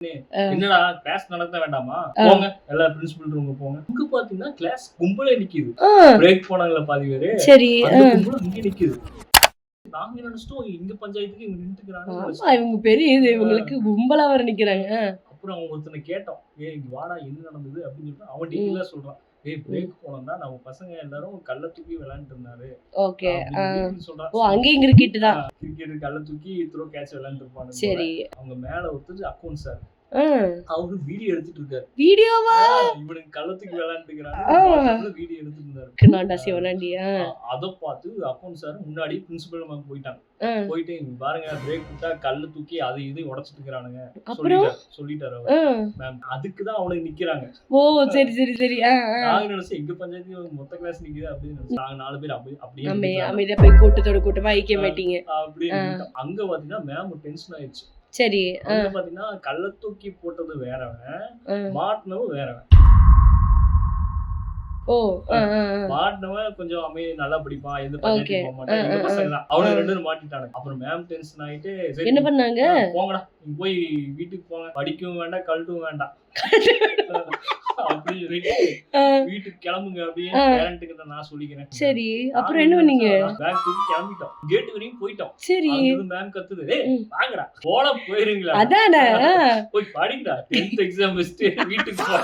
என்னடா கிளாஸ் நடத்த வேண்டாமா? போங்க எல்லாரும் பிரின்சிபல் ரூமுக்கு போங்க. அங்க பாத்தீங்கன்னா கிளாஸ் கும்பலே நிக்குது. பிரேக் போனாங்கல்ல பாதி பேரு. சரி. அந்த கும்பலும் அங்க நிக்குது. நாங்க நினைச்சிட்டோம் இங்க பஞ்சாயத்துக்கு இவங்க நின்னுக்கிறாங்க. இவங்க பெரிய இது இவங்களுக்கு கும்பலா வர நிக்கிறாங்க. அப்புறம் அவங்க ஒருத்தனை கேட்டோம். இங்க வாடா என்ன நடந்தது அப்படின்னு சொல்லிட்டு அவன் டீட்டெயிலா சொல்றான். பிரேக் போனோம்னா நம்ம பசங்க எல்லாரும் கல்ல தூக்கி விளையாண்டுட்டு இருந்தாரு. ஓகே. சொல்றான். ஓ அங்கேயும் கிரிக்கெட் தான். கிரிக்கெட் கல்ல தூக்கி த்ரோ கேட்ச் விளையாண்டு இருப்பாங்க. சரி. அவங்க மேல ஒருத்தர் அக்கவுண்ட் சார். அவரு வீடியோ எடுத்துட்டு இருக்காரு. வீடியோவா? இவனுக்கு கள்ளத்துக்கு விளையாண்டுக்கிறாங்க. வீடியோ எடுத்துட்டு இருந்தாரு. நான்டா சிவனாண்டியா. அத பார்த்து அக்கவுண்ட் சார் முன்னாடி பிரின்சிபல் மேம் போயிட்டாங்க. போயிட்டு பாருங்க பிரேக் விட்டா கல்லு தூக்கி அது இது உடைச்சிட்டு இருக்கானுங்க சொல்லிட்டாரு மேம். அதுக்கு தான் அவனுக்கு நிக்கிறாங்க. ஓ சரி சரி சரி. நாங்க நினைச்சோம் எங்க பஞ்சாயத்து மொத்த கிளாஸ் நிக்குது அப்படின்னு. நாங்க 4 பேர் அப்படியே அமைதியா போய் கூட்டத்தோட கூட்டமா ஐக்கியமாட்டீங்க. அப்படியே அங்க பாத்தீங்கன்னா மேம் டென்ஷன் ஆயிடுச்சு. சரி. அங்க பாத்தீங்கன்னா கல்ல தூக்கி போட்டது வேறவன், மாட்டினவும் வேறவன். ஓ மாட்டினவன் கொஞ்சம் நல்லா படிப்பான், எந்த பஞ்சாயத்துக்கு போக மாட்டான், எங்க பசங்க தான். அவனுக்கு 2 பேரும் மாட்டிட்டானுங்க. அப்புறம் மேம் டென்ஷன் ஆயிட்டு என்ன பண்ணாங்க? போங்கடா நீங்க போய் வீட்டுக்கு போங்க, படிக்கவும் வேண்டாம் கழட்டவும் வேண்டாம் அப்படின்னு சொல்லிட்டு வீட்டுக்கு கிளம்புங்க அப்படியே பேரண்ட்டுக்கு நான் சொல்லிக்கிறேன். சரி அப்புறம் என்ன பண்ணீங்க? பேங்க் தூக்கி கிளம்பிட்டோம். கேட் வரையும் போயிட்டோம். சரி. மேம் கத்துது, வாங்கடா போல போயிருங்களா, அதானே போய் படிங்கடா 10th எக்ஸாம் வச்சுட்டு வீட்டுக்கு போ.